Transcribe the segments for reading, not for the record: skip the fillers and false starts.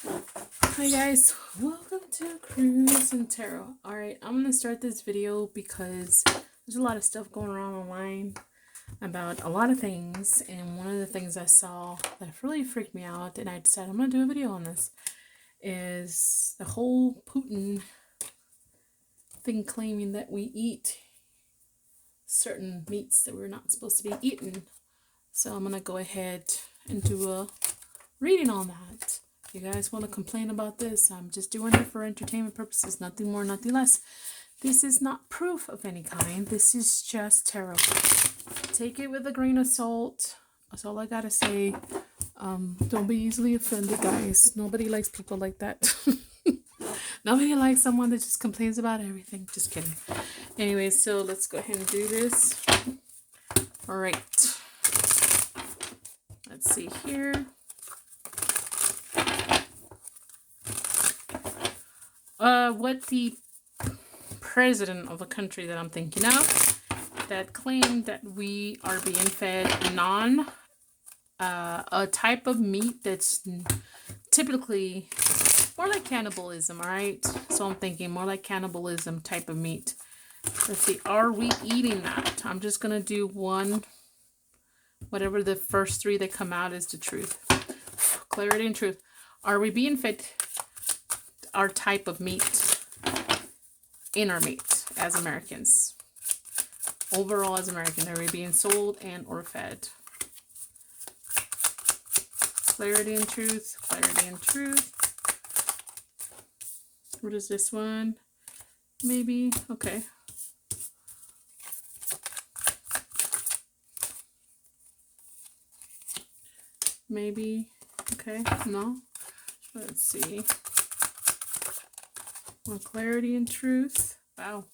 Hi guys, welcome to Cruise and Tarot. Alright, I'm gonna start this video because there's a lot of stuff going around online about a lot of things, and one of the things I saw that really freaked me out and I decided I'm gonna do a video on this is the whole Putin thing claiming that we eat certain meats that we're not supposed to be eating. So I'm gonna go ahead and do a reading on that. If you guys want to complain about this, I'm just doing it for entertainment purposes, nothing more, nothing less. This is not proof of any kind. This is just tarot. Take it with a grain of salt. That's all I gotta say. Don't be easily offended, guys. Nobody likes people like that. Nobody likes someone that just complains about everything. Just kidding. Anyway, so let's go ahead and do this. All right. Let's see here. What the president of a country that I'm thinking of that claimed that we are being fed a type of meat that's typically more like cannibalism, all right? So I'm thinking more like cannibalism type of meat. Let's see, are we eating that? I'm just gonna do one, whatever the first three that come out is the truth. Clarity and truth. Are we being fed our type of meat in our meat as Americans? Overall as Americans, are we being sold and or fed? Clarity and truth, clarity and truth. What is this one? Maybe, okay. Maybe, okay, no. Let's see. More clarity and truth. Wow.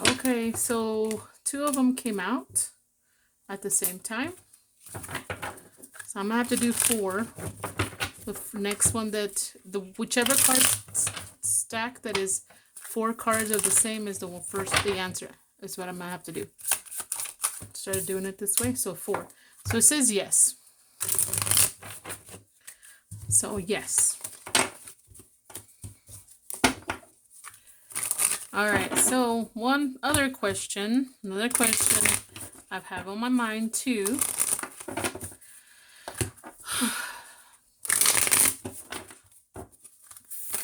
Okay, so two of them came out at the same time. So I'm gonna have to do four. The next one that whichever card stack that is four cards are the same as the one first, the answer is what I'm gonna have to do. Started doing it this way, so four. So it says yes. So yes. All right, so another question I've had on my mind too.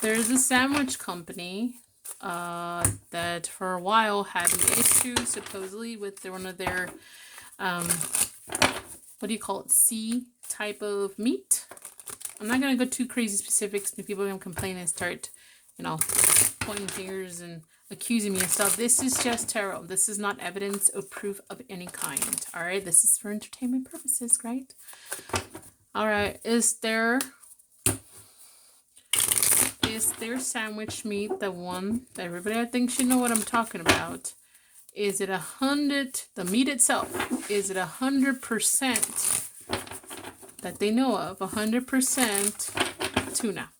There's a sandwich company that for a while had an issue supposedly with one of their, what do you call it, C type of meat. I'm not going to go too crazy specifics because people are going to complain and start, pointing fingers and accusing me and stuff. This is just tarot. This is not evidence or proof of any kind. All right, this is for entertainment purposes, right? All right, is their sandwich meat the one that everybody I think should know what I'm talking about? Is it 100? The meat itself, is it 100% that they know of? 100% tuna.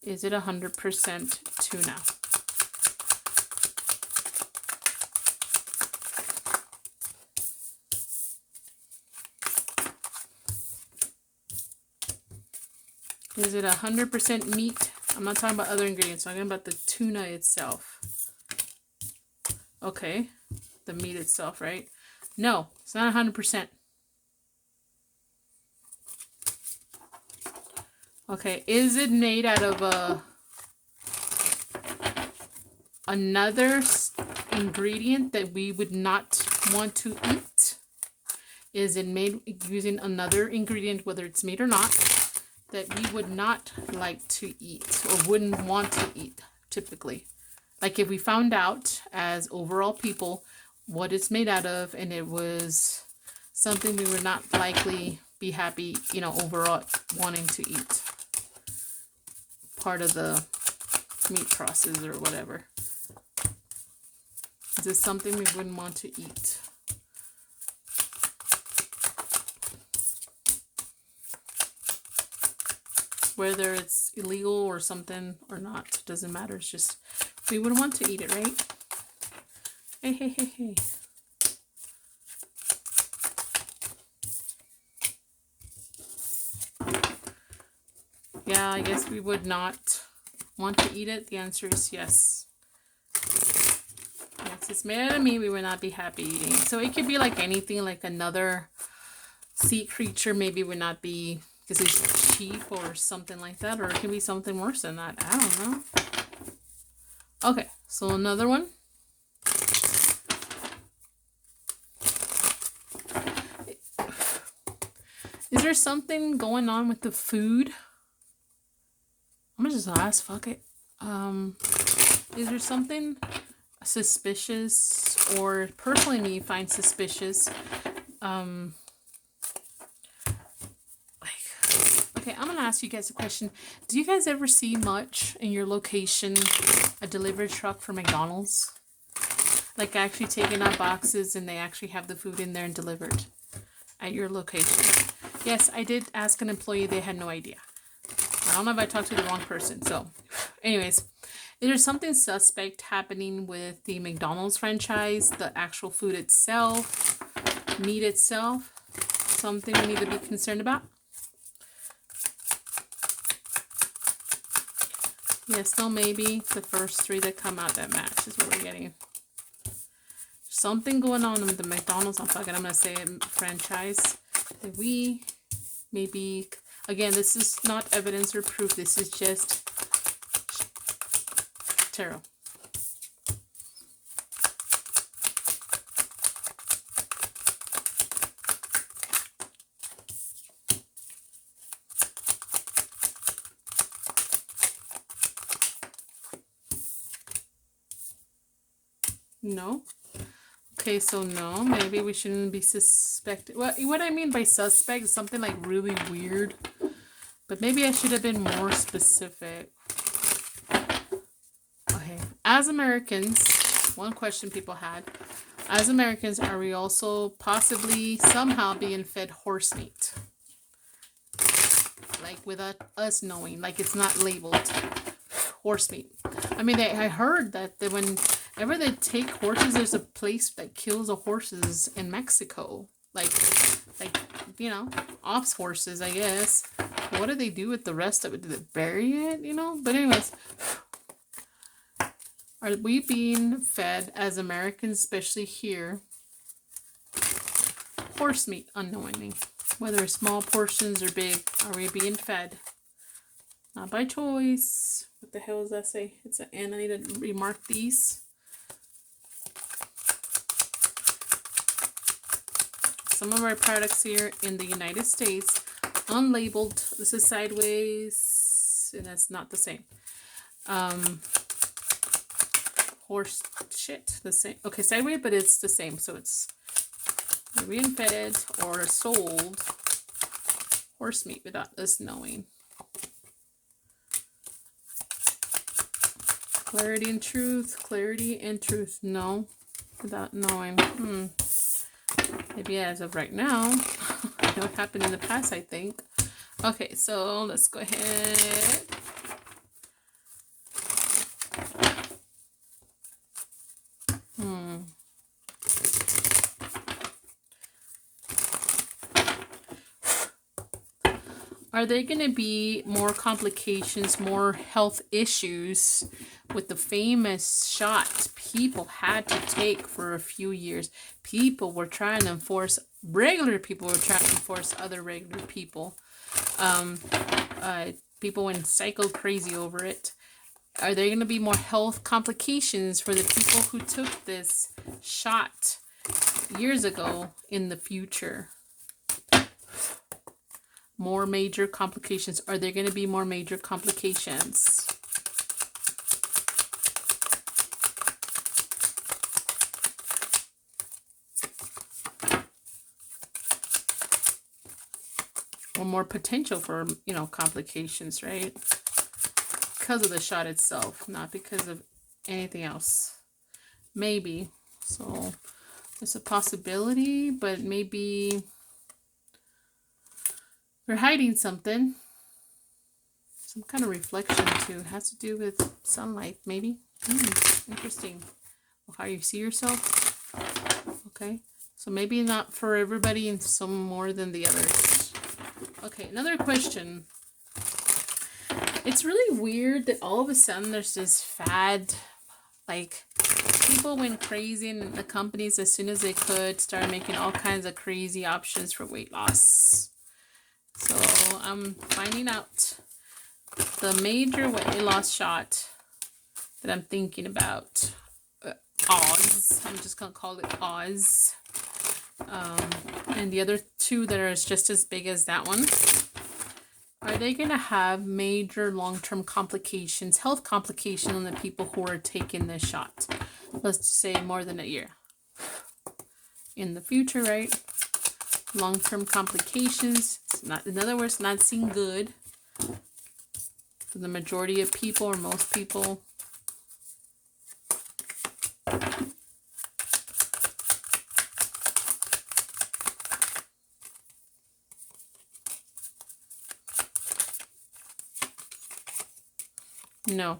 Is it 100% tuna? Is it 100% meat? I'm not talking about other ingredients. I'm talking about the tuna itself. Okay. The meat itself, right? No, it's not 100%. Okay. Is it made out of another ingredient that we would not want to eat? Is it made using another ingredient, whether it's meat or not, that we would not like to eat or wouldn't want to eat typically? Like if we found out as overall people what it's made out of and it was something we would not likely be happy, overall wanting to eat. Part of the meat process or whatever. Is this something we wouldn't want to eat? Whether it's illegal or something or not, doesn't matter. It's just we wouldn't want to eat it, right? Hey. Yeah, I guess we would not want to eat it. The answer is yes. Yes, it's made out of meat we would not be happy eating. So it could be like anything, like another sea creature maybe would not be because it's cheap or something like that, or it can be something worse than that. I don't know. Okay, so another one. Is there something going on with the food? I'm gonna just ask, fuck it. Is there something suspicious, or personally me find suspicious? Okay, I'm gonna ask you guys a question. Do you guys ever see much in your location a delivery truck for McDonald's? Like actually taking out boxes and they actually have the food in there and delivered at your location? Yes, I did ask an employee. They had no idea. I don't know if I talked to the wrong person. So, anyways, is there something suspect happening with the McDonald's franchise? The actual food itself, meat itself? Something we need to be concerned about? Yes, no, maybe. The first three that come out that match is what we're getting. Something going on with the McDonald's, I'm going to say it, franchise. That we maybe, again, this is not evidence or proof. This is just tarot. No. Okay, so no, maybe we shouldn't be suspected. What I mean by suspect is something like really weird. But maybe I should have been more specific. Okay, as Americans, one question people had. As Americans, are we also possibly somehow being fed horse meat? Like without us knowing, like it's not labeled horse meat. I mean, I heard that whenever they take horses, there's a place that kills the horses in Mexico. Like, you know, ops horses, I guess. What do they do with the rest of it? Do they bury it, you know? But anyways, are we being fed as Americans, especially here, horse meat unknowingly? Whether small portions or big, are we being fed? Not by choice. What the hell does that say? It's an N. I need to remark these. Some of our products here in the United States, unlabeled. This is sideways, and that's not the same. Horse shit, the same. Okay, sideways, but it's the same. So it's being fed or sold horse meat without us knowing. Clarity and truth. Clarity and truth. No, without knowing. Maybe as of right now. I know it happened in the past, I think. Okay, so let's go ahead. Are there going to be more complications, more health issues with the famous shot people had to take for a few years? People were trying to enforce, regular people were trying to enforce other regular people. People went psycho crazy over it. Are there going to be more health complications for the people who took this shot years ago in the future? More major complications. Are there going to be more major complications? Or more potential for, you know, complications, right? Because of the shot itself, not because of anything else. Maybe. So, it's a possibility, but maybe they're hiding something. Some kind of reflection too. It has to do with sunlight, maybe. Interesting. How you see yourself. Okay. So maybe not for everybody and some more than the others. Okay, another question. It's really weird that all of a sudden there's this fad. Like, people went crazy and the companies, as soon as they could, started making all kinds of crazy options for weight loss. So I'm finding out the major weight loss shot that I'm thinking about. Oz. I'm just going to call it Oz. And the other two that are just as big as that one. Are they going to have major long-term complications, health complications on the people who are taking this shot? Let's just say more than a year. In the future, right? Long-term complications. It's not, in other words, not seeing good for the majority of people or most people. No.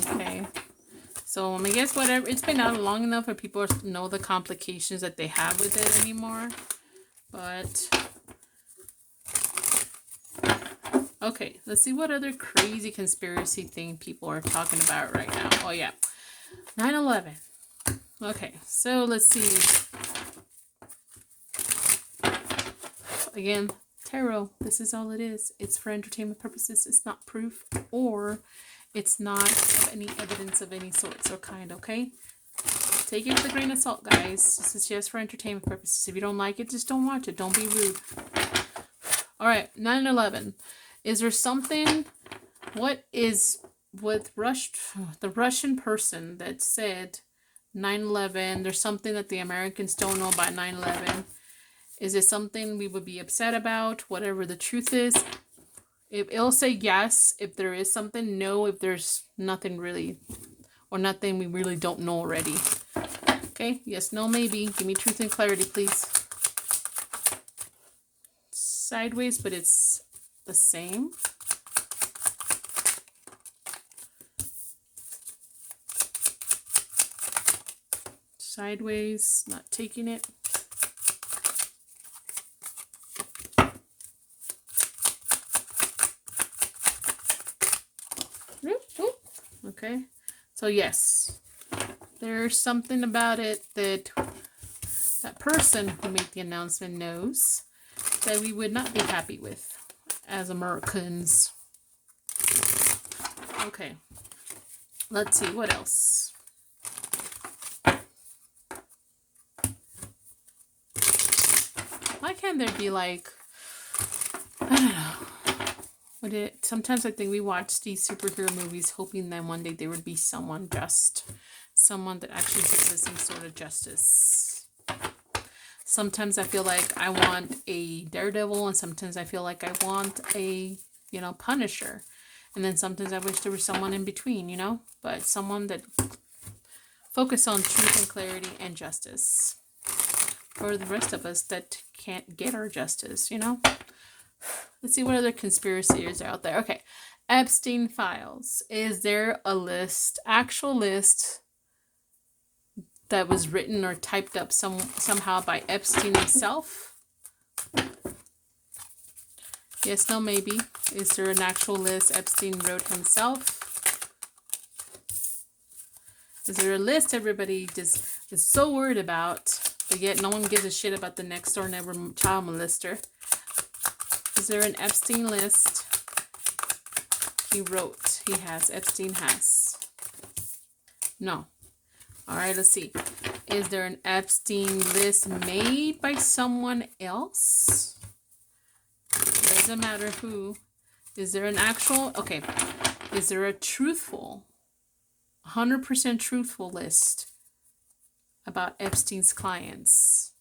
Okay. So I guess whatever, it's been out long enough for people to know the complications that they have with it anymore. But okay, let's see what other crazy conspiracy thing people are talking about right now. Oh yeah, 9/11. Okay, so let's see. Again, tarot, this is all it is. It's for entertainment purposes. It's not proof, or it's not of any evidence of any sorts or kind, okay? Take it with a grain of salt, guys. This is just for entertainment purposes. If you don't like it, just don't watch it. Don't be rude. All right, 9/11. Is there something, what is with the Russian person that said 9/11, there's something that the Americans don't know about 9/11? Is it something we would be upset about, whatever the truth is? It'll say yes if there is something, no if there's nothing really, or nothing we really don't know already. Okay, yes, no, maybe. Give me truth and clarity, please. Sideways, but it's the same. Sideways, not taking it. Okay, so yes, there's something about it that that person who made the announcement knows that we would not be happy with as Americans. Okay, let's see, what else? Why can't there be like, I don't know. Sometimes I think we watch these superhero movies hoping that one day there would be someone just, someone that actually gives us some sort of justice. Sometimes I feel like I want a Daredevil, and sometimes I feel like I want a, Punisher. And then sometimes I wish there was someone in between, but someone that focus on truth and clarity and justice for the rest of us that can't get our justice, Let's see what other conspiracies are out there. Okay, Epstein files. Is there a list, actual list, that was written or typed up somehow by Epstein himself? Yes, no, maybe. Is there an actual list Epstein wrote himself? Is there a list everybody just is so worried about, but yet no one gives a shit about the next door neighbor child molester? Is there an Epstein list Epstein has? No. All right, let's see. Is there an Epstein list made by someone else? It doesn't matter who. Is there an actual, okay, is there a truthful, 100% truthful list about Epstein's clients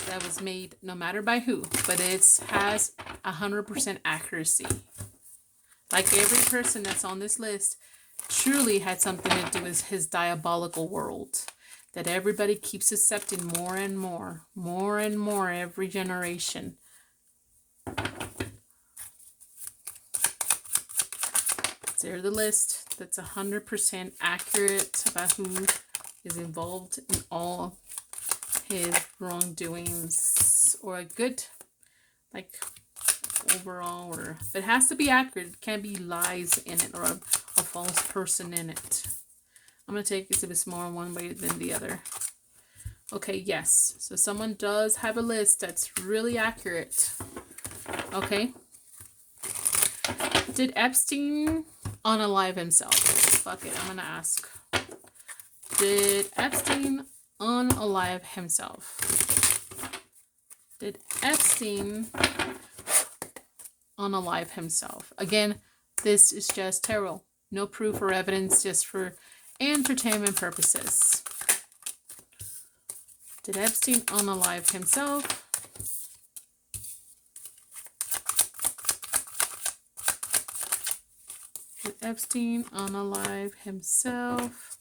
that was made no matter by who, but it has 100% accuracy? Like every person that's on this list truly had something to do with his diabolical world that everybody keeps accepting more and more every generation. There's the list that's 100% accurate about who is involved in all his wrongdoings, or a good, like, overall, or it has to be accurate. It can't be lies in it or a false person in it. I'm going to take it if it's more one way than the other. Okay, yes. So someone does have a list that's really accurate. Okay. Did Epstein unalive himself? Fuck it, I'm going to ask. Did Epstein unalive himself? Did Epstein unalive himself? Again, this is just tarot. No proof or evidence, just for entertainment purposes. Did Epstein unalive himself? Did Epstein unalive himself?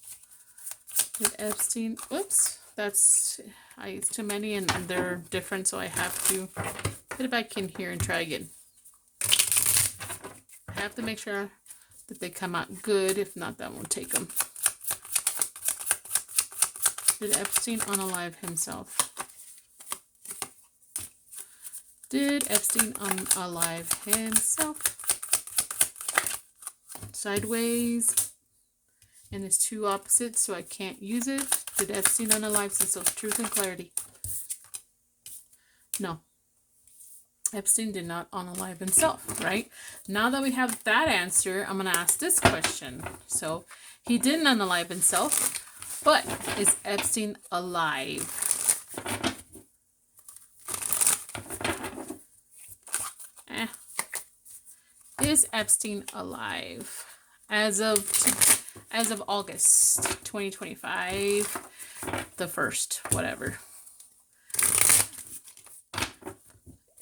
Did Epstein... Oops. That's... it's too many and they're different, so I have to put it back in here and try again. I have to make sure that they come out good. If not, that won't take them. Did Epstein unalive himself? Did Epstein unalive himself? Sideways. And it's two opposites, so I can't use it. Did Epstein unalive himself? Truth and clarity. No. Epstein did not unalive himself, right? Now that we have that answer, I'm going to ask this question. So, he didn't unalive himself, but is Epstein alive? Is Epstein alive? As of August 2025, the 1st, whatever.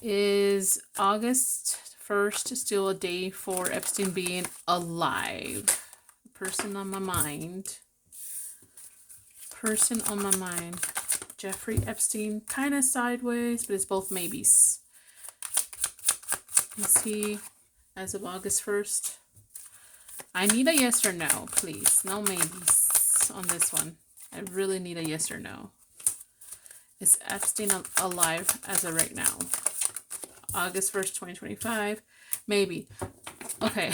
Is August 1st still a day for Epstein being alive? Person on my mind. Person on my mind. Jeffrey Epstein, kind of sideways, but it's both maybes. Is he as of August 1st? I need a yes or no, please. No maybes on this one. I really need a yes or no. Is Epstein alive as of right now? August 1st, 2025. Maybe. Okay.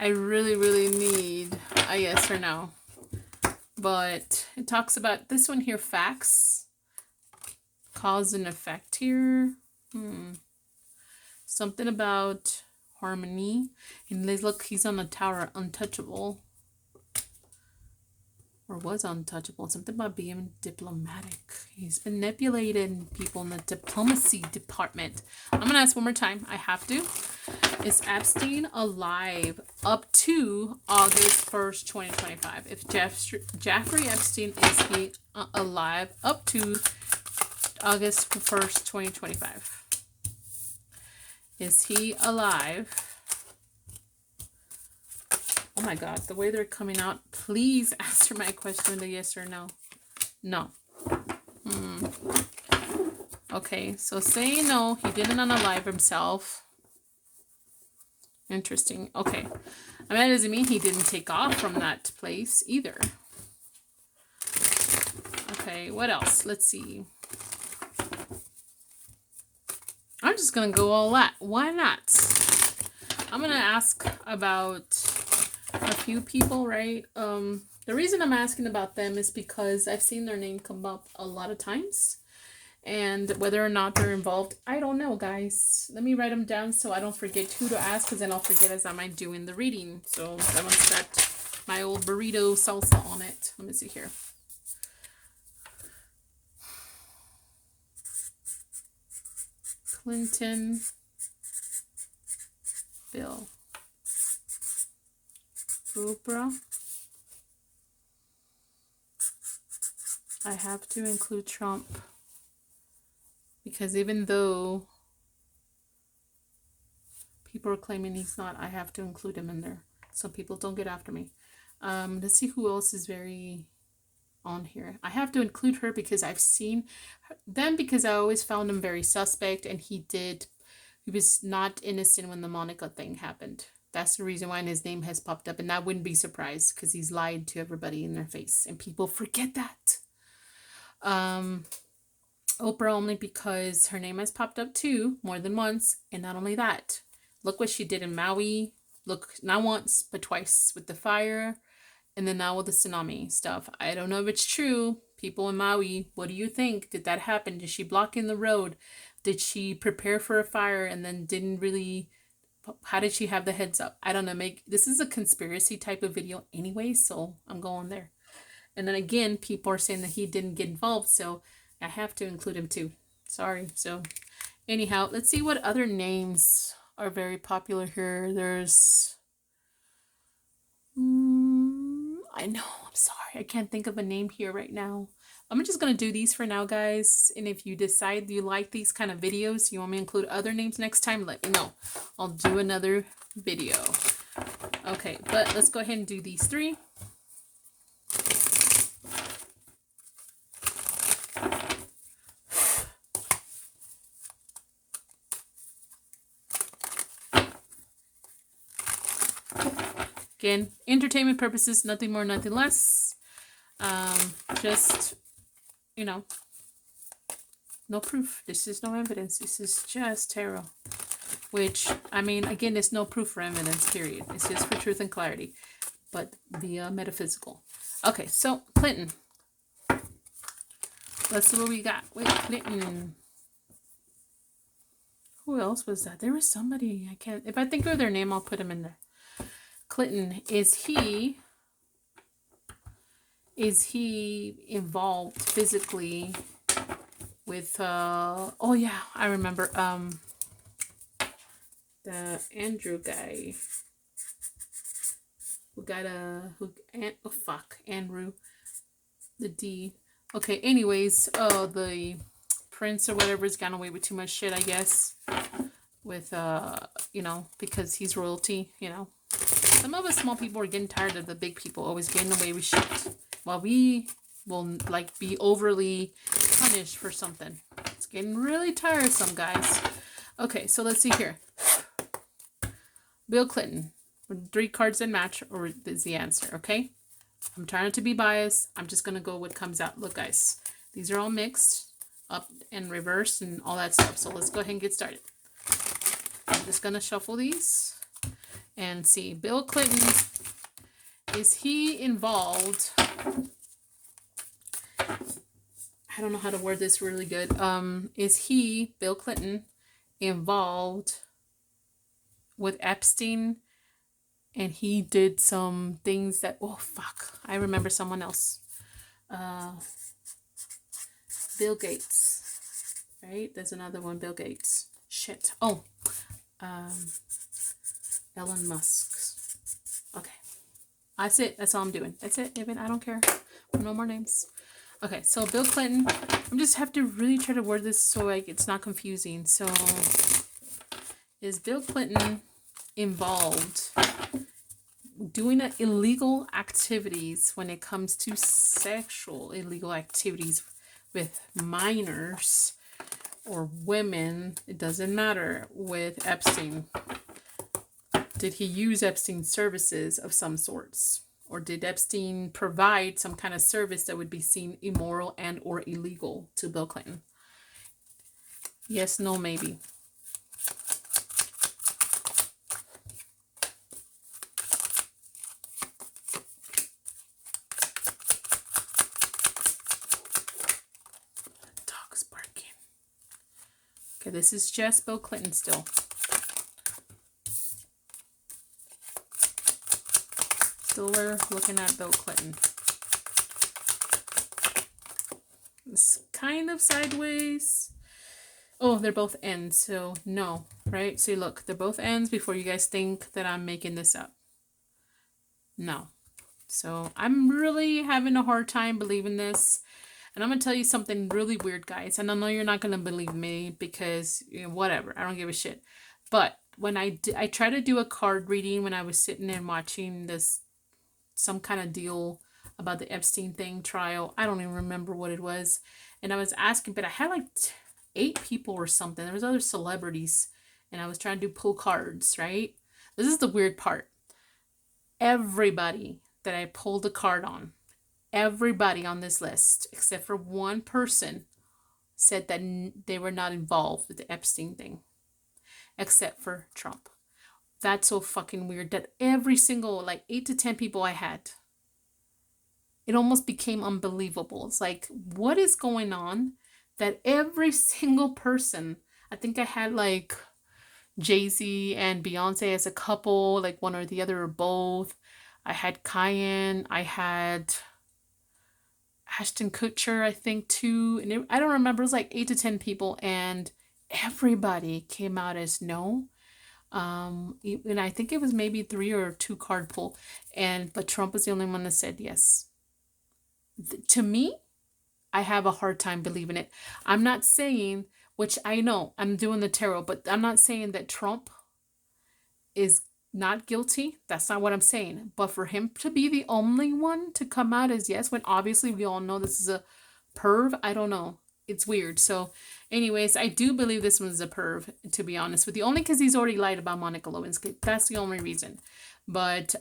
I really, really need a yes or no. But it talks about this one here, facts. Cause and effect here. Something about harmony. And look, he's on the tower, untouchable. Or was untouchable. Something about being diplomatic. He's manipulating people in the diplomacy department. I'm going to ask one more time. I have to. Is Epstein alive up to August 1st, 2025? If Jeffrey Epstein, is he alive up to August 1st, 2025? Is he alive? Oh my God, the way they're coming out. Please answer my question with a yes or no. No. Okay, so saying no, he didn't unalive himself. Interesting. Okay. I mean, that doesn't mean he didn't take off from that place either. Okay, what else? Let's see. I'm just going to go all that. Why not? I'm going to ask about a few people, right? The reason I'm asking about them is because I've seen their name come up a lot of times. And whether or not they're involved, I don't know, guys. Let me write them down so I don't forget who to ask, because then I'll forget as I'm doing the reading. So I want to set my old burrito salsa on it. Let me see here. Clinton, Bill, Oprah. I have to include Trump. Because even though people are claiming he's not, I have to include him in there. So people don't get after me. Let's see who else is very on here. I have to include her because I've seen them, because I always found him very suspect, and he was not innocent when the Monica thing happened. That's the reason why his name has popped up, and I wouldn't be surprised because he's lied to everybody in their face, and people forget that. Oprah only because her name has popped up too, more than once. And not only that, look what she did in Maui. Look, not once, but twice with the fire. And then now with the tsunami stuff. I don't know if it's true. People in Maui, what do you think? Did that happen? Did she block in the road? Did she prepare for a fire and then didn't really... How did she have the heads up? I don't know. This is a conspiracy type of video anyway, so I'm going there. And then again, people are saying that he didn't get involved, so I have to include him too. Sorry. So anyhow, let's see what other names are very popular here. There's... I know, I'm sorry. I can't think of a name here right now. I'm just going to do these for now, guys. And if you decide you like these kind of videos, you want me to include other names next time, let me know. I'll do another video. Okay, but let's go ahead and do these three. Again, entertainment purposes, nothing more, nothing less. Just, you know, no proof. This is no evidence. This is just tarot. Which, I mean, again, there's no proof or evidence, period. It's just for truth and clarity. But via metaphysical. Okay, so Clinton. Let's see what we got. Wait, Clinton. Who else was that? There was somebody. I can't... If I think of their name, I'll put them in there. Clinton, is he involved physically with oh yeah, I remember the Andrew guy who got Andrew, the D. Okay, anyways, the prince or whatever's gone away with too much shit, I guess, with you know, because he's royalty, you know. Some of us small people are getting tired of the big people always getting away with shit, while we will like be overly punished for something. It's getting really tiresome, guys. Okay, so let's see here. Bill Clinton. 3 cards that match or is the answer, okay? I'm trying to be biased. I'm just going to go what comes out. Look, guys. These are all mixed up and reversed and all that stuff. So let's go ahead and get started. I'm just going to shuffle these and see. Bill Clinton, is he involved? I don't know how to word this really good. Is he, Bill Clinton, involved with Epstein? And he did some things that, oh fuck, I remember someone else. Bill Gates, right? There's another one, Bill Gates. Shit. Oh, Elon Musk. Okay. That's it. That's all I'm doing. That's it, even. I don't care. No more names. Okay, so Bill Clinton. I'm just have to really try to word this so like it's not confusing. So, is Bill Clinton involved doing illegal activities when it comes to sexual illegal activities with minors or women? It doesn't matter, with Epstein. Did he use Epstein's services of some sorts? Or did Epstein provide some kind of service that would be seen immoral and or illegal to Bill Clinton? Yes, no, maybe. Dog's barking. Okay, this is just Bill Clinton still. Still we're looking at Bill Clinton. It's kind of sideways. Oh, they're both ends, so no, right? So look, they're both ends before you guys think that I'm making this up. No. So I'm really having a hard time believing this. And I'm going to tell you something really weird, guys. And I know you're not going to believe me because, you know, whatever. I don't give a shit. But when I tried to do a card reading when I was sitting and watching this, some kind of deal about the Epstein thing trial. I don't even remember what it was. And I was asking, but I had like 8 people or something. There was other celebrities. And I was trying to pull cards, right? This is the weird part. Everybody that I pulled a card on, everybody on this list, except for one person, said that they were not involved with the Epstein thing, except for Trump. That's so fucking weird that every single, like 8 to 10 people I had, it almost became unbelievable. It's like, what is going on that every single person, I think I had like Jay-Z and Beyonce as a couple, like one or the other or both. I had Cayenne, I had Ashton Kutcher, I think, too. And I don't remember, it was like 8 to 10 people, and everybody came out as no. And I think it was maybe 3 or 2 card pull, but Trump was the only one that said yes. To me, I have a hard time believing it. I'm not saying, which I know I'm doing the tarot, but I'm not saying that Trump is not guilty. That's not what I'm saying. But for him to be the only one to come out as yes, when obviously we all know this is a perv, I don't know. It's weird. So anyways, I do believe this one's a perv, to be honest with you. Only because he's already lied about Monica Lewinsky. That's the only reason. But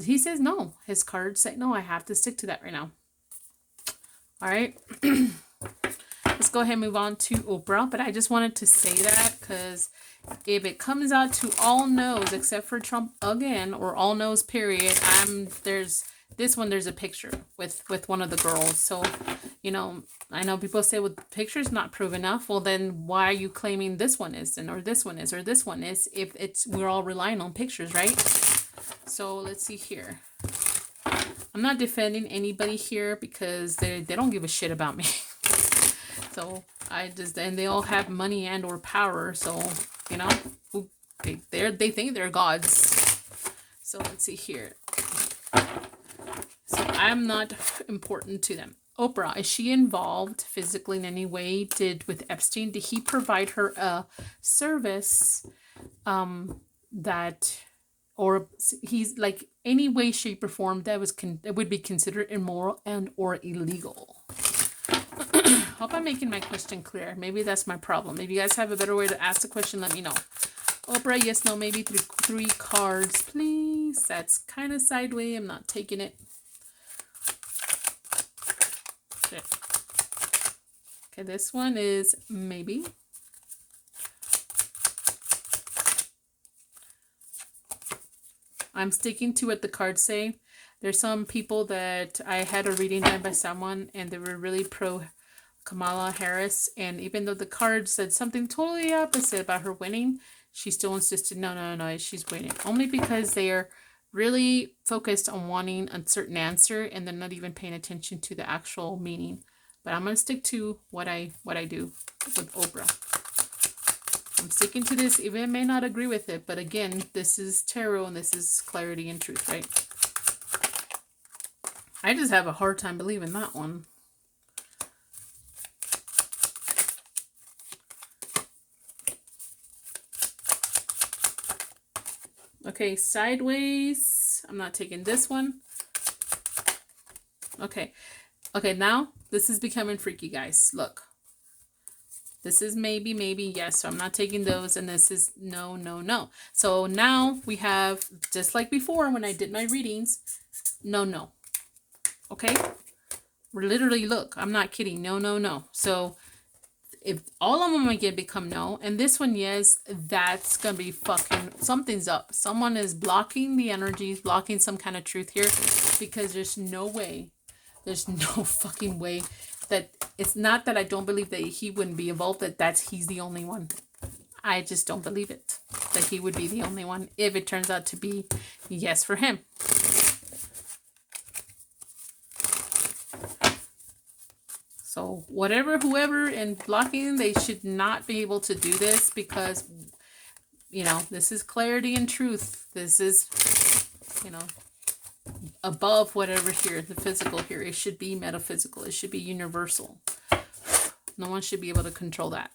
he says no. His cards say no. I have to stick to that right now. All right. Let's go ahead and move on to Oprah. But I just wanted to say that because if it comes out to all no's except for Trump again, or all no's period, there's a picture with one of the girls. So, you know, I know people say, well, the picture's not proof enough. Well, then why are you claiming this one is, or this one is, or this one is, if we're all relying on pictures, right? So let's see here. I'm not defending anybody here because they don't give a shit about me. So and they all have money and or power. So, you know, they think they're gods. So let's see here. So I'm not important to them. Oprah, is she involved physically in any way? With Epstein, did he provide her a service that, or he's like any way, shape, or form that would be considered immoral and or illegal? Hope I'm making my question clear. Maybe that's my problem. If you guys have a better way to ask the question, let me know. Oprah, yes, no, maybe 3 cards, please. That's kind of sideways. I'm not taking it. Okay, this one is maybe. I'm sticking to what the cards say. There's some people that I had a reading done by someone and they were really pro Kamala Harris, and even though the card said something totally opposite about her winning, she still insisted no, she's winning, only because they are really focused on wanting a certain answer and they're not even paying attention to the actual meaning. But I'm going to stick to what I do with Oprah. I'm sticking to this, even if I may not agree with it, but again, this is tarot and this is clarity and truth, right? I just have a hard time believing that one. Okay, sideways. I'm not taking this one. Okay, now this is becoming freaky, guys. Look. This is maybe, yes. So I'm not taking those. And this is no. So now we have, just like before when I did my readings, no. Okay? We're literally, look, I'm not kidding. No. So if all of them again become no, and this one, yes, that's going to be fucking, something's up. Someone is blocking the energies, blocking some kind of truth here, because there's no fucking way that, it's not that I don't believe that he wouldn't be involved, he's the only one. I just don't believe it, that he would be the only one if it turns out to be yes for him. So whoever and blocking, they should not be able to do this because, you know, this is clarity and truth. This is, you know, above whatever here, the physical here. It should be metaphysical. It should be universal. No one should be able to control that.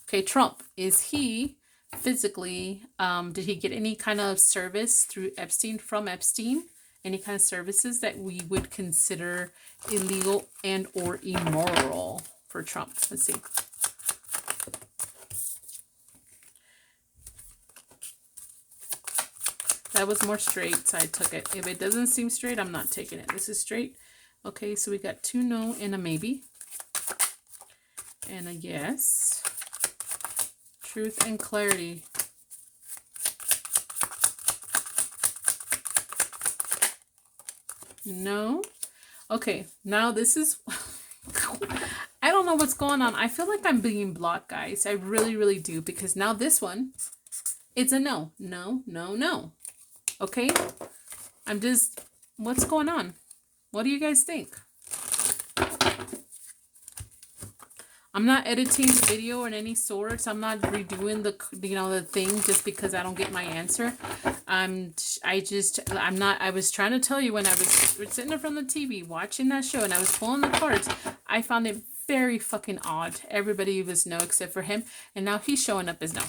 Okay, Trump, is he physically, did he get any kind of service through Epstein, from Epstein? Any kind of services that we would consider illegal and or immoral for Trump? Let's see. That was more straight, so I took it. If it doesn't seem straight, I'm not taking it. This is straight. Okay, so we got 2 no and a maybe. and a yes. Truth and clarity. No. Okay, now this is... I don't know what's going on. I feel like I'm being blocked, guys. I really, really do. Because now this one, it's a no. No, no, no. Okay? I'm just... What's going on? What do you guys think? I'm not editing the video in any sorts. I'm not redoing the, the thing just because I don't get my answer. I was trying to tell you when I was sitting in front of the TV watching that show and I was pulling the cards, I found it very fucking odd. Everybody was no except for him. And now he's showing up as no.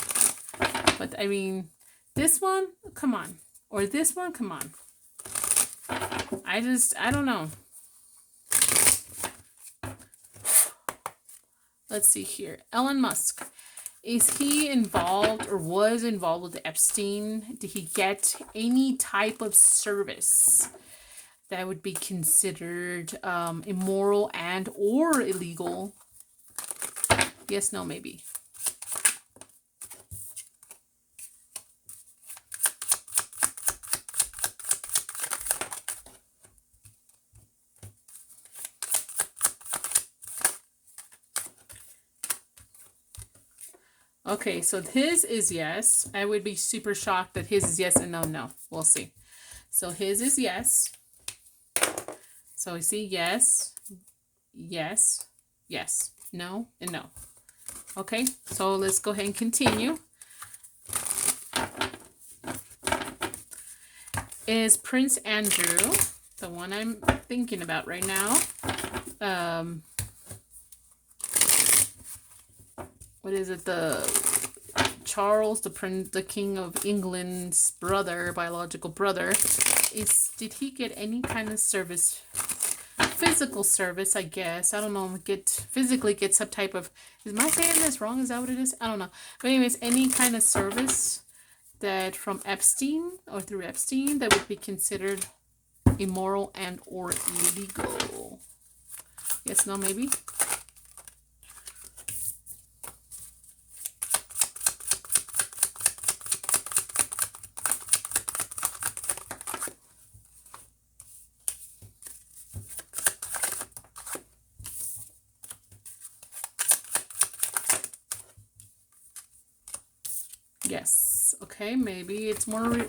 But I mean, this one, come on. Or this one, come on. I don't know. Let's see here. Elon Musk. Is he involved or was involved with Epstein? Did he get any type of service that would be considered immoral and or illegal? Yes, no, maybe. Okay, so his is yes. I would be super shocked that his is yes and no, no. We'll see. So his is yes. So we see yes, yes, yes, no, and no. Okay, so let's go ahead and continue. Is Prince Andrew, the one I'm thinking about right now, what is it, the Charles, the King of England's brother, biological brother, did he get any kind of service, physical service, I guess, I don't know, physically get some type of, am I saying this wrong, is that what it is, I don't know, but anyways, any kind of service that from Epstein, or through Epstein, that would be considered immoral and or illegal? Yes, no, maybe? Yes. Okay, maybe it's more...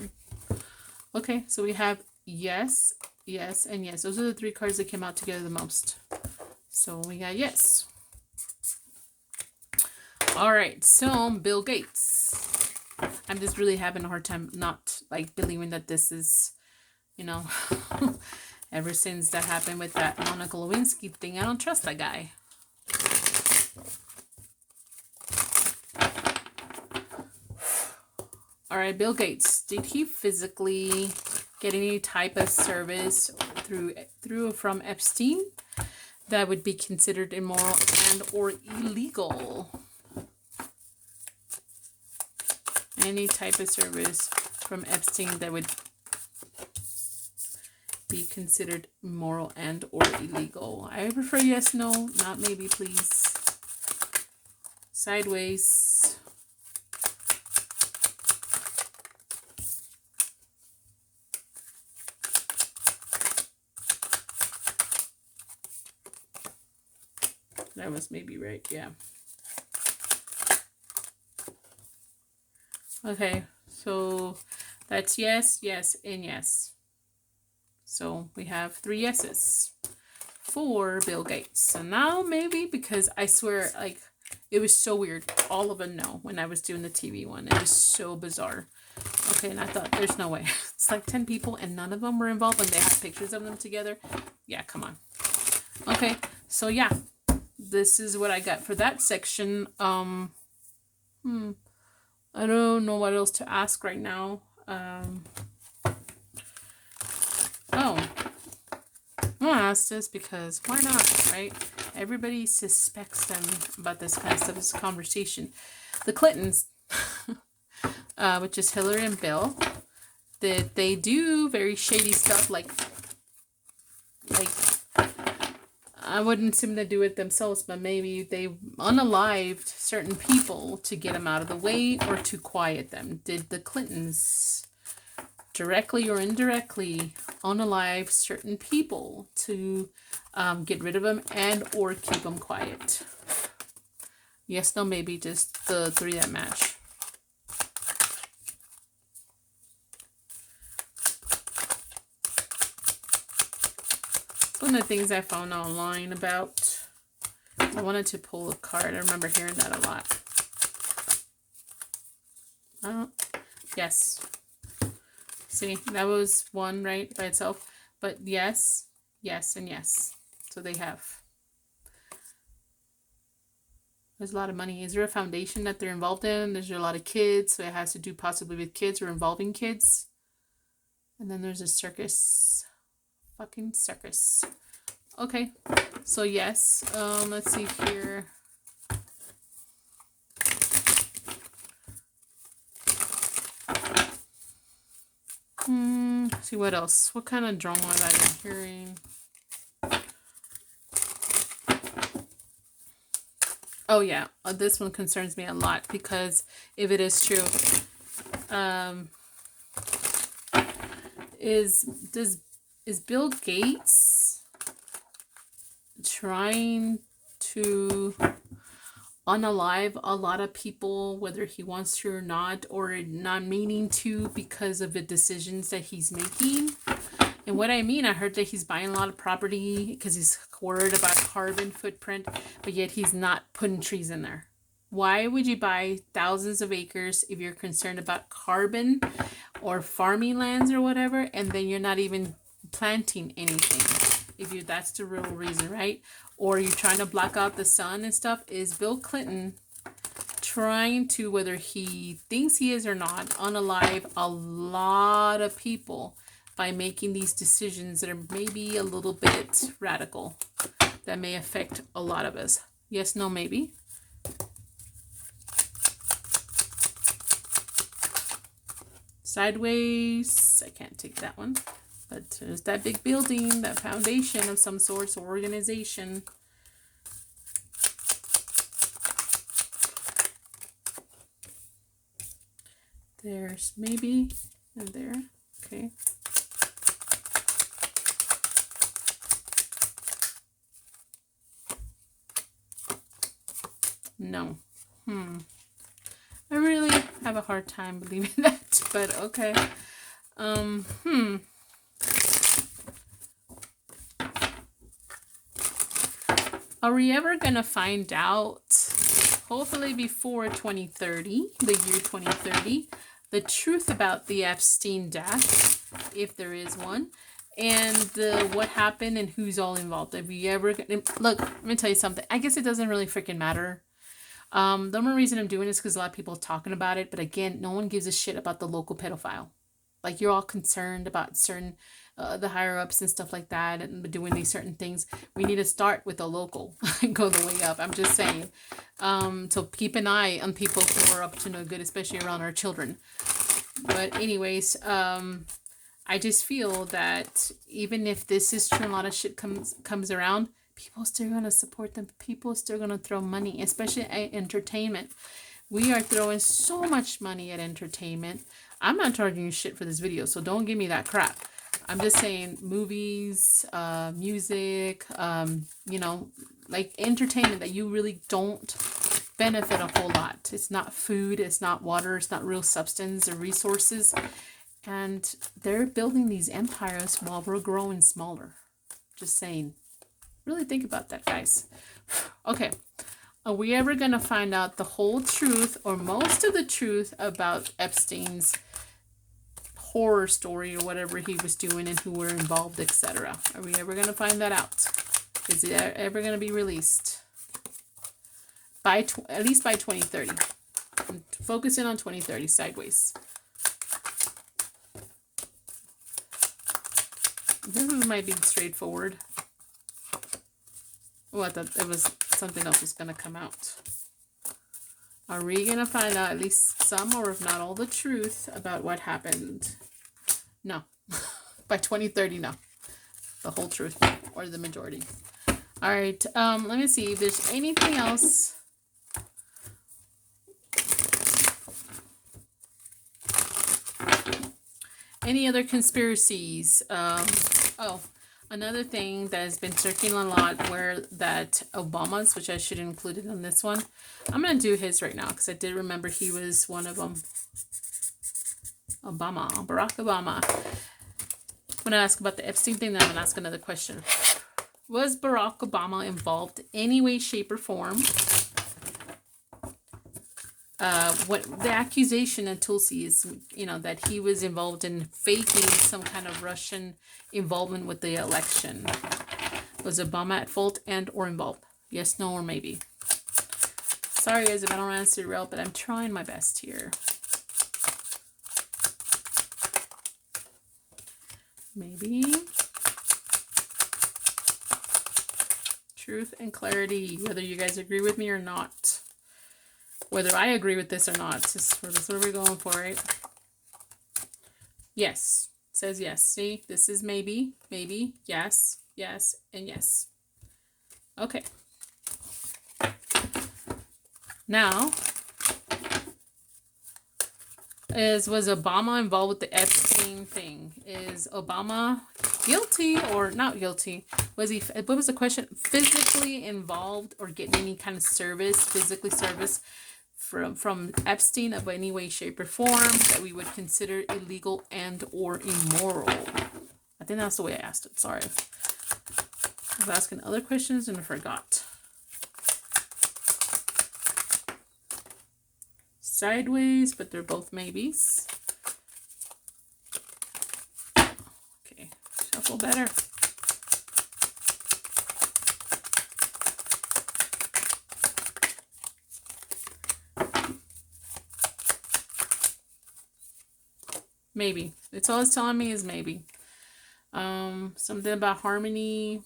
Okay, so we have yes, yes, and yes. Those are the three cards that came out together the most. So we got yes. All right, so Bill Gates. I'm just really having a hard time not like believing that this is, ever since that happened with that Monica Lewinsky thing, I don't trust that guy. All right, Bill Gates, did he physically get any type of service through from Epstein that would be considered immoral and or illegal? Any type of service from Epstein that would be considered immoral and or illegal? I prefer yes, no, not maybe, please. Sideways. That was maybe right, yeah. Okay, so that's yes, yes, and yes. So we have 3 yeses for Bill Gates. So now maybe, because I swear, like, it was so weird. All of a no when I was doing the TV one. It was so bizarre. Okay, and I thought, there's no way. It's like 10 people and none of them were involved when they had pictures of them together. Yeah, come on. Okay, so yeah. This is what I got for that section. I don't know what else to ask right now. I'm gonna ask this because why not, right? Everybody suspects them about this kind of stuff, this conversation. The Clintons, which is Hillary and Bill, that they do very shady stuff like I wouldn't assume they do it themselves, but maybe they unalived certain people to get them out of the way or to quiet them. Did the Clintons directly or indirectly unalive certain people to get rid of them and or keep them quiet? Yes, no, maybe, just the three that match. One of the things I found online about, I wanted to pull a card. I remember hearing that a lot. Yes. See, that was one right by itself. But yes, yes, and yes. So they have. There's a lot of money. Is there a foundation that they're involved in? There's a lot of kids, so it has to do possibly with kids or involving kids. And then there's a circus. Fucking circus. Okay, so yes. Let's see here. See what else. What kind of drama have I been hearing? Oh yeah, this one concerns me a lot because if it is true, is Bill Gates trying to unalive a lot of people, whether he wants to or not, or not meaning to because of the decisions that he's making? And what I mean, I heard that he's buying a lot of property because he's worried about carbon footprint, but yet he's not putting trees in there. Why would you buy thousands of acres if you're concerned about carbon or farming lands or whatever, and then you're not even planting anything? If you, that's the real reason, right? Or you're trying to block out the sun and stuff. Is Bill Clinton trying to, whether he thinks he is or not, unalive a lot of people by making these decisions that are maybe a little bit radical, that may affect a lot of us? Yes, no, maybe. Sideways, I can't take that one. But there's that big building, that foundation of some sort, or organization. There's maybe, and there, okay. No. I really have a hard time believing that, but okay. Are we ever gonna find out, hopefully before 2030, the year 2030, the truth about the Epstein death, if there is one, and what happened and who's all involved? Are we ever gonna, look, let me tell you something. I guess it doesn't really freaking matter. The only reason I'm doing this is because a lot of people are talking about it, but again, no one gives a shit about the local pedophile. Like, you're all concerned about certain the higher ups and stuff like that, and doing these certain things. We need to start with the local and go the way up. I'm just saying. So keep an eye on people who are up to no good, especially around our children. But anyways, I just feel that even if this is true, a lot of shit comes around, people are still going to support them. People are still going to throw money, especially at entertainment. We are throwing so much money at entertainment. I'm not charging you shit for this video, so don't give me that crap. I'm just saying movies, music, you know, like entertainment that you really don't benefit a whole lot. It's not food, it's not water, it's not real substance or resources. And they're building these empires while we're growing smaller. Just saying. Really think about that, guys. Okay. Are we ever going to find out the whole truth or most of the truth about Epstein's horror story or whatever he was doing and who were involved, etc.? Are we ever going to find that out? Is it ever going to be released? By at least by 2030. I'm focusing on 2030, sideways. This might be straightforward. Oh, I thought it was something else was going to come out. Are we going to find out at least some, or if not all, the truth about what happened? No. By 2030, no. The whole truth, or the majority. All right. Let me see if there's anything else. Any other conspiracies? Oh, another thing that has been circulating a lot where that Obama's, which I should have included on this one. I'm going to do his right now because I did remember he was one of them. Obama, Barack Obama. I'm going to ask about the Epstein thing, then I'm going to ask another question. Was Barack Obama involved in any way, shape, or form? What the accusation of Tulsi is, you know, that he was involved in faking some kind of Russian involvement with the election. Was Obama at fault and or involved? Yes, no, or maybe. Sorry guys if I don't answer real, but I'm trying my best here. Maybe. Truth and clarity, whether you guys agree with me or not. Whether I agree with this or not. This is what we're going for, right? Yes. It says yes. See, this is maybe, maybe, yes, yes, and yes. Okay. Now, was Obama involved with the Epstein thing? Is Obama guilty or not guilty? Was he, what was the question? Physically involved or getting any kind of service, physically service from Epstein of any way, shape, or form that we would consider illegal and or immoral? I think that's the way I asked it. Sorry. I was asking other questions and I forgot. Sideways, but they're both maybes. Okay, shuffle better. Maybe. It's all it's telling me is maybe. Something about harmony.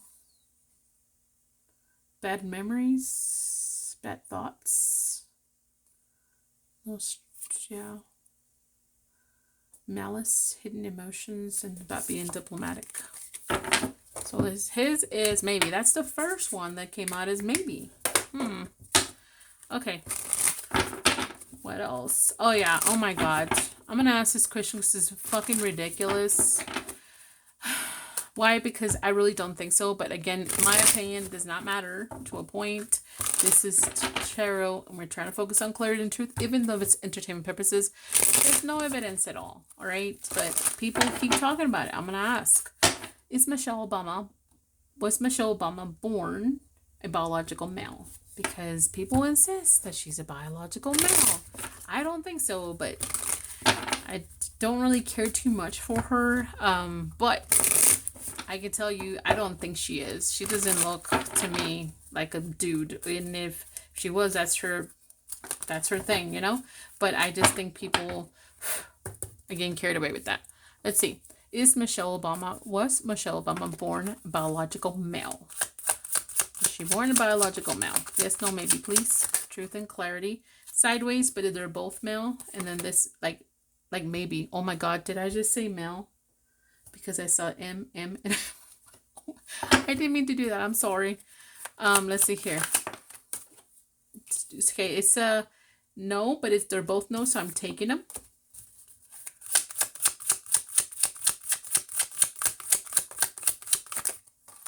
Bad memories. Bad thoughts. Yeah. Malice, hidden emotions, and about being diplomatic. So his is maybe. That's the first one that came out as maybe. Okay. What else? Oh yeah. Oh my god. I'm gonna ask this question because it's fucking ridiculous. Why? Because I really don't think so. But again, my opinion does not matter to a point. This is tarot, and we're trying to focus on clarity and truth, even though it's entertainment purposes. There's no evidence at all. All right, but people keep talking about it. I'm gonna ask: was Michelle Obama born a biological male? Because people insist that she's a biological male. I don't think so, but I don't really care too much for her. But I can tell you, I don't think she is. She doesn't look to me like a dude. And if she was, that's her thing, you know? But I just think people, again, carried away with that. Let's see. Was Michelle Obama born a biological male? Was she born a biological male? Yes, no, maybe, please. Truth and clarity. Sideways, but they're both male. And then this, like maybe. Oh my God, did I just say male? Because I saw M, and I didn't mean to do that. I'm sorry. Let's see here. Okay, it's no, but they're both no, so I'm taking them.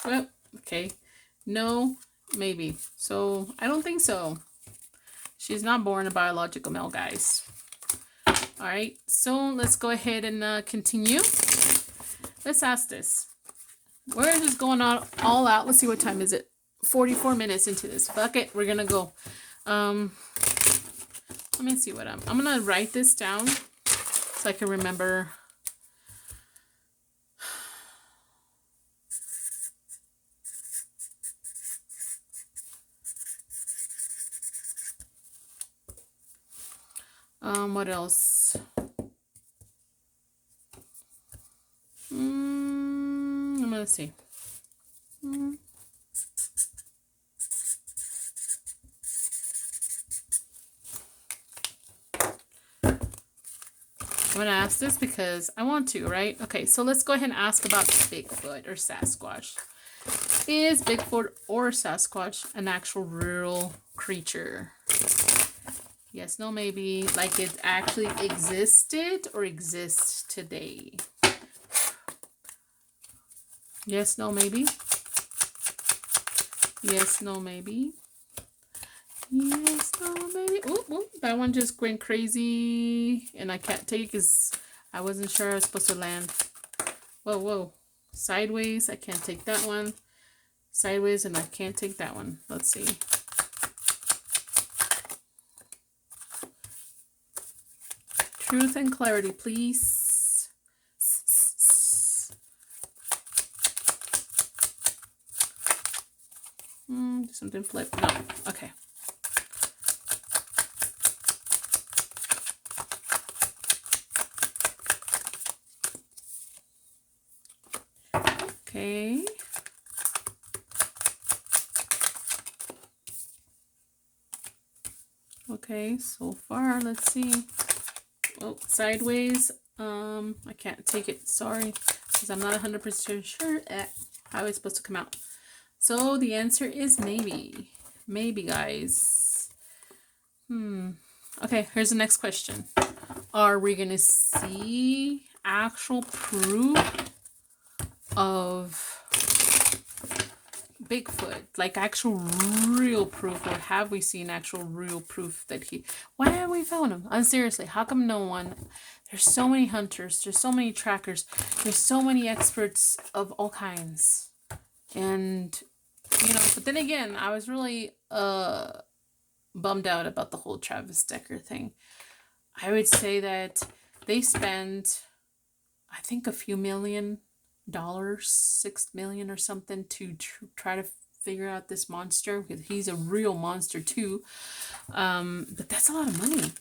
Well, okay. No, maybe. So I don't think so. She's not born a biological male, guys. All right, so let's go ahead and continue. Let's ask this. Where is this going on all out? Let's see, what time is it? 44 minutes into this. Fuck it, we're gonna go. Let me see what I'm gonna write this down so I can remember. What else? I'm gonna see. I'm gonna ask this because I want to, right? Okay, so let's go ahead and ask about Bigfoot or Sasquatch. Is Bigfoot or Sasquatch an actual real creature? Yes, no, maybe. Like it actually existed or exists today? Yes, no, maybe. Yes, no, maybe. Yes, no, maybe. Ooh, that one just went crazy. And I can't take because I wasn't sure I was supposed to land. Whoa. Sideways, I can't take that one. Sideways, and I can't take that one. Let's see. Truth and clarity, please. Something flipped. No. Okay. Okay. Okay, so far, let's see. Oh, sideways. I can't take it. Sorry, because I'm not 100% sure how it's supposed to come out. So the answer is maybe. Maybe, guys. Okay, here's the next question. Are we going to see actual proof of Bigfoot? Like actual real proof? Or have we seen actual real proof that why have we found him? Seriously, how come no one? There's so many hunters. There's so many trackers. There's so many experts of all kinds. And, but then again, I was really bummed out about the whole Travis Decker thing. I would say that they spend, I think, a few $1 million, $6 million or something to try to figure out this monster, because he's a real monster too. But that's a lot of money.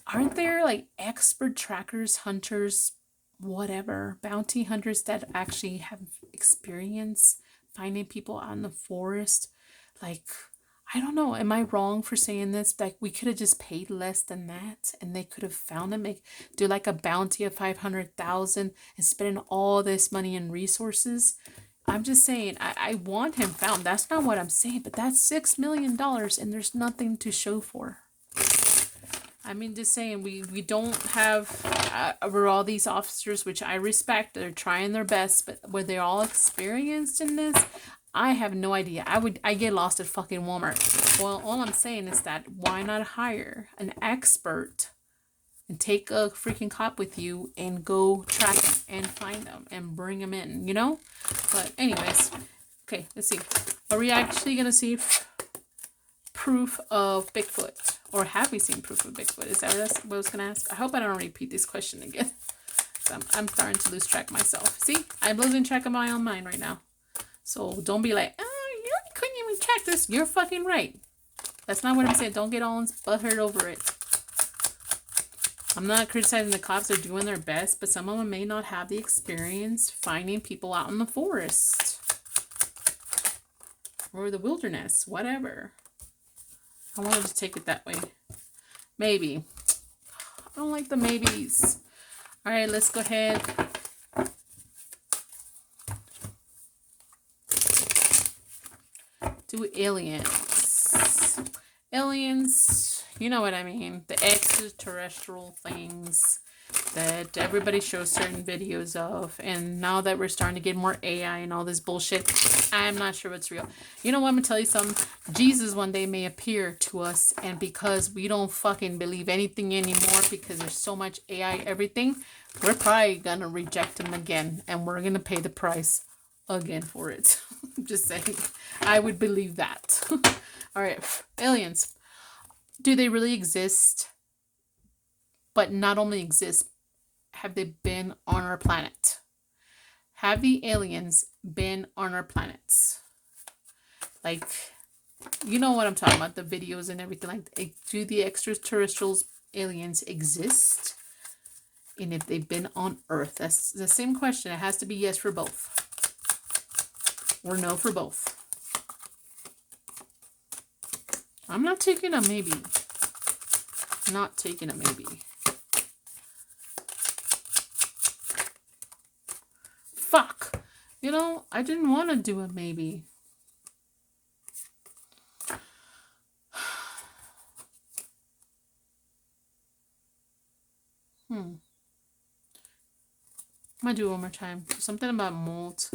Aren't there like expert trackers, hunters, whatever, bounty hunters that actually have experience finding people out in the forest? Like, I don't know. Am I wrong for saying this? Like, we could have just paid less than that, and they could have found him. Do like a bounty of 500,000 and spending all this money and resources. I'm just saying, I want him found. That's not what I'm saying, but that's $6 million, and there's nothing to show for. I mean, just saying, we don't have, we're all these officers, which I respect. They're trying their best, but were they all experienced in this? I have no idea. I get lost at fucking Walmart. Well, all I'm saying is that why not hire an expert and take a freaking cop with you and go track them and find them and bring them in, But anyways, okay, let's see. Are we actually going to see proof of Bigfoot? Or have we seen proof of Bigfoot? Is that what I was going to ask? I hope I don't repeat this question again. I'm starting to lose track myself. See, I'm losing track of my own mind right now. So don't be like, oh, you couldn't even track this. You're fucking right. That's not what I'm saying. Don't get all butthurt over it. I'm not criticizing the cops. They're doing their best, but some of them may not have the experience finding people out in the forest. Or the wilderness. Whatever. I wanted to take it that way. Maybe. I don't like the maybes. Alright, let's go ahead. Do aliens. Aliens, you know what I mean. The extraterrestrial things that everybody shows certain videos of. And now that we're starting to get more AI and all this bullshit, I'm not sure what's real. You know what, I'm going to tell you something. Jesus one day may appear to us, and because we don't fucking believe anything anymore because there's so much AI, everything, we're probably going to reject him again. And we're going to pay the price again for it. Just saying. I would believe that. All right, aliens. Do they really exist? But not only exist, have they been on our planet? Have the aliens been on our planets? Like, you know what I'm talking about, the videos and everything. Like, do the extraterrestrials, aliens exist? And if they've been on Earth? That's the same question. It has to be yes for both. Or no for both. I'm not taking a maybe. Not taking a maybe. Fuck. You know, I didn't want to do a maybe. I'm gonna do it one more time. Something about mold.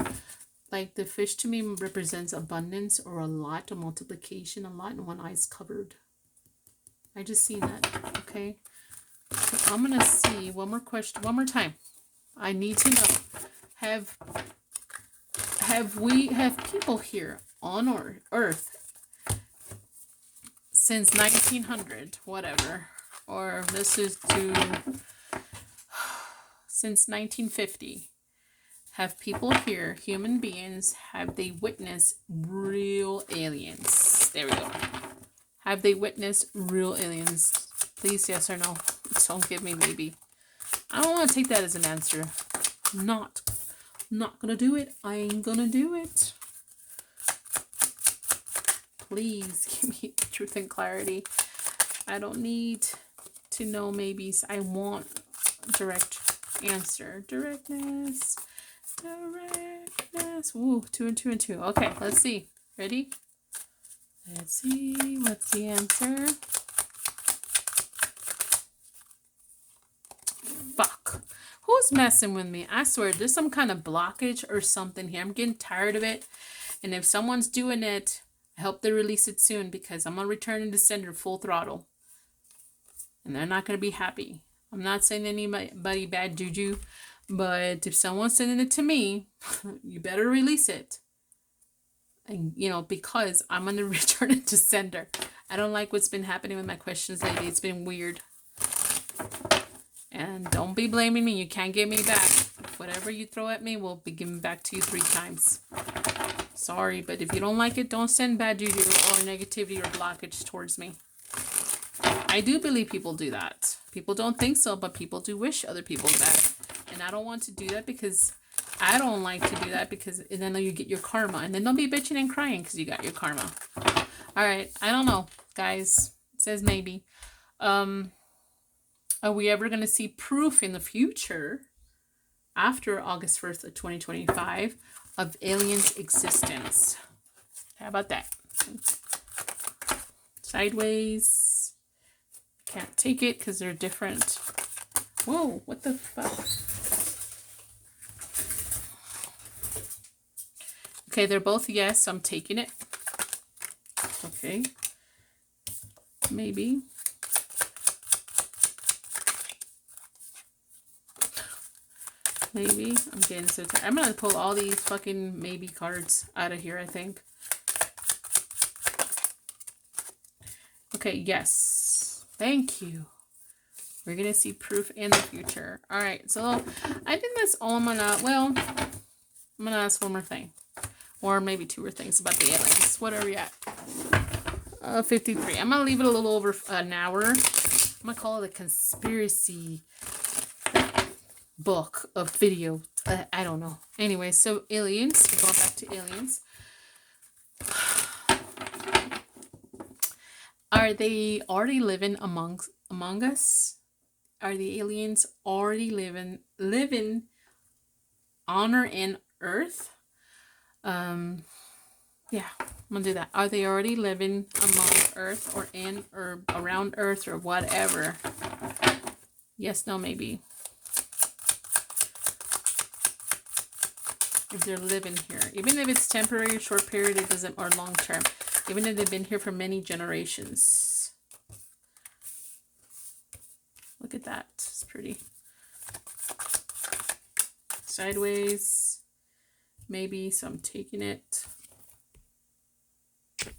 Like the fish to me represents abundance or a lot, a multiplication, a lot, and one eye's covered. I just seen that. Okay. So I'm gonna see one more question, one more time. I need to know. Have people here on Earth since 1900, whatever, or this is to since 1950? Have people here, human beings, have they witnessed real aliens? There we go. Have they witnessed real aliens? Please, yes or no. Don't give me maybe. I don't want to take that as an answer. Not gonna do it. I ain't gonna do it. Please give me truth and clarity. I don't need to know maybes. I want direct answer. Directness. Ooh, 2 and 2 and 2. Okay, let's see. Ready? Let's see. What's the answer? Fuck. Who's messing with me? I swear, there's some kind of blockage or something here. I'm getting tired of it. And if someone's doing it, I hope they release it soon because I'm going to return to sender full throttle. And they're not going to be happy. I'm not saying anybody bad juju. But if someone's sending it to me, you better release it. And, you know, because I'm going to return it to sender. I don't like what's been happening with my questions lately. It's been weird. And don't be blaming me. You can't get me back. Whatever you throw at me will be given back to you 3 times. Sorry, but if you don't like it, don't send bad juju or negativity or blockage towards me. I do believe people do that. People don't think so, but people do wish other people that. And I don't want to do that because I don't like to do that because then you get your karma. And then don't be bitching and crying because you got your karma. All right. I don't know, guys. It says maybe. Are we ever going to see proof in the future after August 1st of 2025 of aliens' existence? How about that? Sideways. Can't take it because they're different. Whoa, what the fuck? Okay, they're both yes, so I'm taking it. Okay. Maybe. Maybe. I'm getting so tired. I'm going to pull all these fucking maybe cards out of here, I think. Okay, yes. Thank you. We're going to see proof in the future. All right, so I think that's all I'm going to... Well, I'm going to ask one more thing. Or maybe 2 more things about the aliens. What are we at? 53. I'm going to leave it a little over an hour. I'm going to call it a conspiracy book of video. I don't know. Anyway, so aliens. Going back to aliens. Are they already living among us? Are the aliens already living on or in Earth? Yeah, I'm gonna do that. Are they already living among Earth or in or around Earth or whatever? Yes, no, maybe. If they're living here, even if it's temporary, short period, it doesn't, or long term, even if they've been here for many generations. Look at that, it's pretty. Sideways, maybe, so I'm taking it.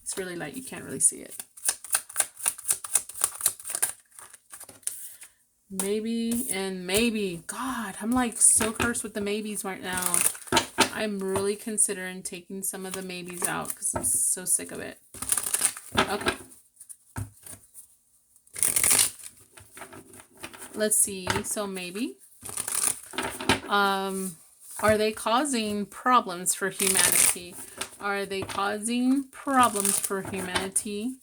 It's really light, you can't really see it. Maybe and maybe. God, I'm like so cursed with the maybes right now. I'm really considering taking some of the maybes out because I'm so sick of it. Okay. Let's see. So maybe. Are they causing problems for humanity? Are they causing problems for humanity?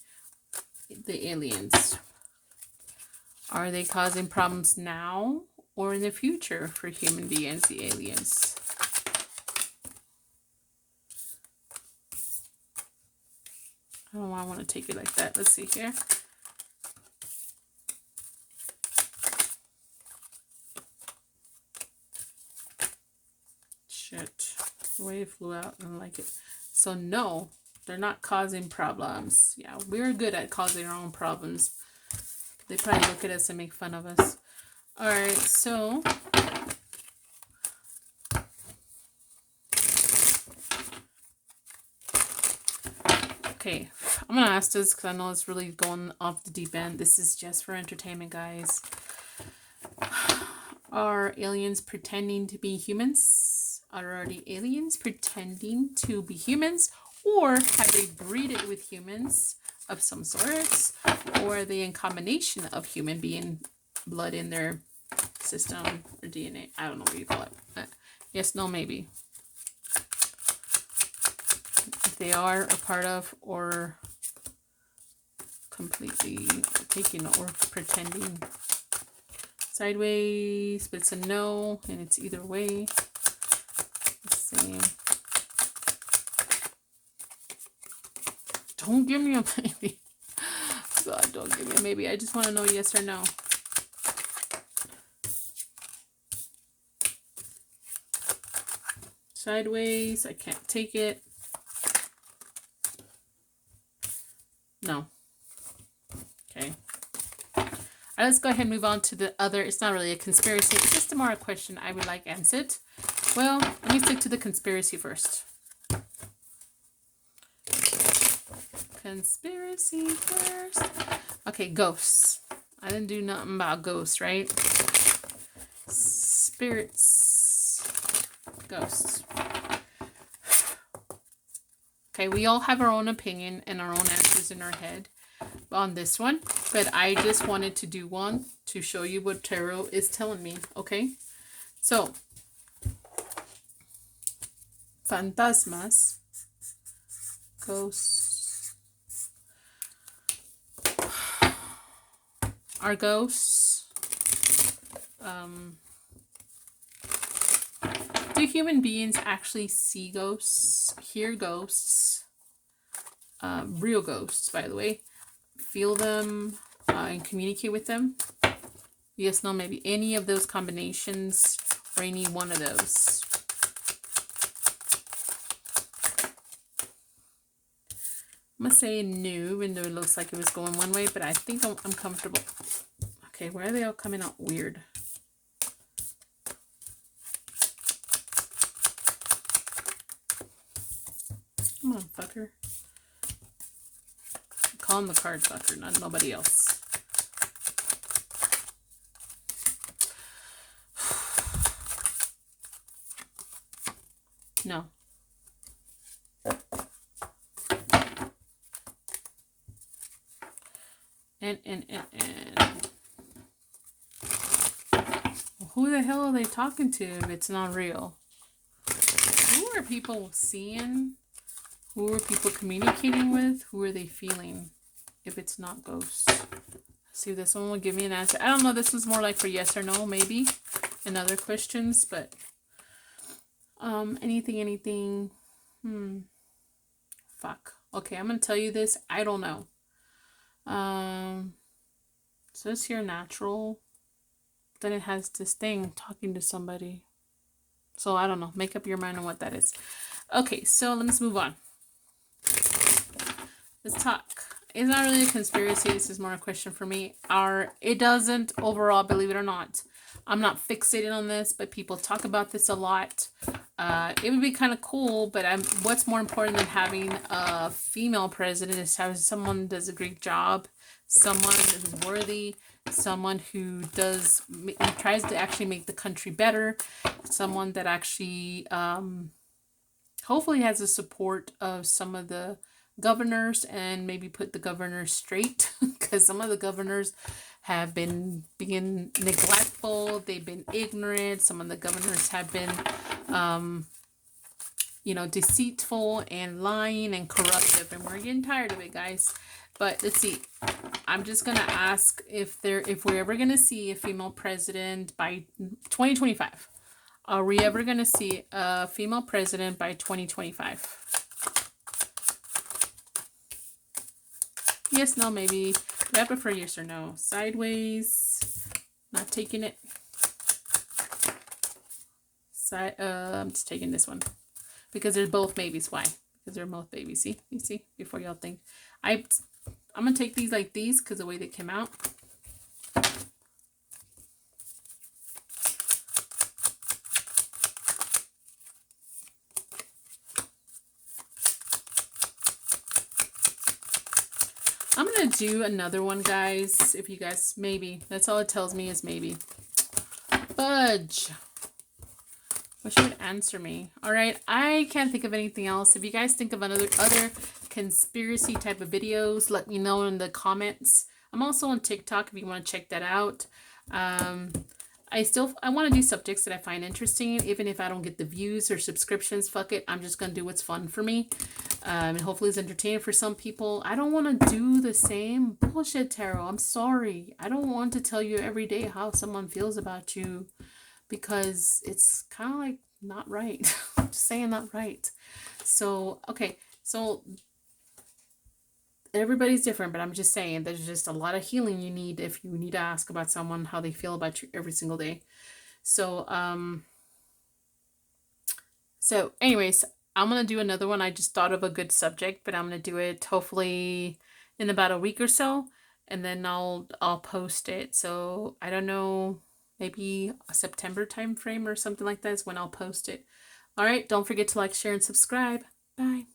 The aliens. Are they causing problems now or in the future for human beings, the aliens? I don't know why I want to take it like that. Let's see here. Shit. The way it flew out, I don't like it. So no, they're not causing problems. Yeah, we're good at causing our own problems. They probably look at us and make fun of us. Alright, so okay, I'm gonna ask this because I know it's really going off the deep end. This is just for entertainment, guys. Are aliens pretending to be humans? Are already aliens pretending to be humans? Or have they breeded with humans of some sorts? Or are they in combination of human being blood in their system or DNA? I don't know what you call it. Yes, no, maybe. If they are a part of or completely taking or pretending. Sideways, but it's a no, and it's either way. Let's see. Don't give me a maybe. God, don't give me a maybe. I just want to know yes or no. Sideways, I can't take it. No. Okay. All right, let's go ahead and move on to the other. It's not really a conspiracy. It's just a more a question I would like answered. Well, let me stick to the conspiracy first. Conspiracy first. Okay, ghosts. I didn't do nothing about ghosts, right? Spirits. Ghosts. Okay, we all have our own opinion and our own answers in our head on this one, but I just wanted to do one to show you what tarot is telling me. Okay, so fantasmas, ghosts, are ghosts. Do human beings actually see ghosts, hear ghosts, real ghosts, by the way, feel them, and communicate with them? Yes, no, maybe. Any of those combinations or any one of those. I'm going to say no, even though it looks like it was going one way, but I think I'm comfortable. Okay, why are they all coming out weird? Come on, fucker. Call him the card fucker, not nobody else. No. And. Who the hell are they talking to if it's not real? Who are people seeing? Who are people communicating with? Who are they feeling if it's not ghosts? See, this one will give me an answer. I don't know. This was more like for yes or no, maybe, and other questions, but anything. Fuck. Okay, I'm gonna tell you this. I don't know. So it's here natural. Then it has this thing talking to somebody. So I don't know. Make up your mind on what that is. Okay, so let's move on. Let's talk. It's not really a conspiracy. This is more a question for me. It doesn't overall, believe it or not. I'm not fixated on this, but people talk about this a lot. It would be kind of cool, but what's more important than having a female president is having someone who does a great job, someone who's worthy, someone who tries to actually make the country better, someone that actually hopefully has the support of some of the governors and maybe put the governors straight, because some of the governors have been being neglectful, they've been ignorant, some of the governors have been deceitful and lying and corruptive, and we're getting tired of it, guys. But let's see, I'm just gonna ask if we're ever gonna see a female president by 2025. Are we ever gonna see a female president by 2025? Yes, no, maybe. But I prefer yes or no. Sideways. Not taking it. I'm just taking this one. Because they're both maybes. Why? Because they're both babies. See? You see? Before y'all think. I'm going to take these like these because the way they came out. I'm going to do another one, guys. If you guys, maybe. That's all it tells me is maybe. Fudge. Wish you would answer me. All right. I can't think of anything else. If you guys think of other conspiracy type of videos, let me know in the comments. I'm also on TikTok if you want to check that out. I want to do subjects that I find interesting, even if I don't get the views or subscriptions. Fuck it. I'm just going to do what's fun for me. And hopefully it's entertaining for some people. I don't want to do the same bullshit tarot. I'm sorry. I don't want to tell you every day how someone feels about you because it's kind of like not right. I'm just saying not right. So, okay. So everybody's different, but I'm just saying there's just a lot of healing you need if you need to ask about someone how they feel about you every single day. So anyways, I'm gonna do another one. I just thought of a good subject, but I'm gonna do it hopefully in about a week or so, and then I'll post it. So I don't know, maybe a September time frame or something like that is when I'll post it. All right, don't forget to like, share, and subscribe. Bye.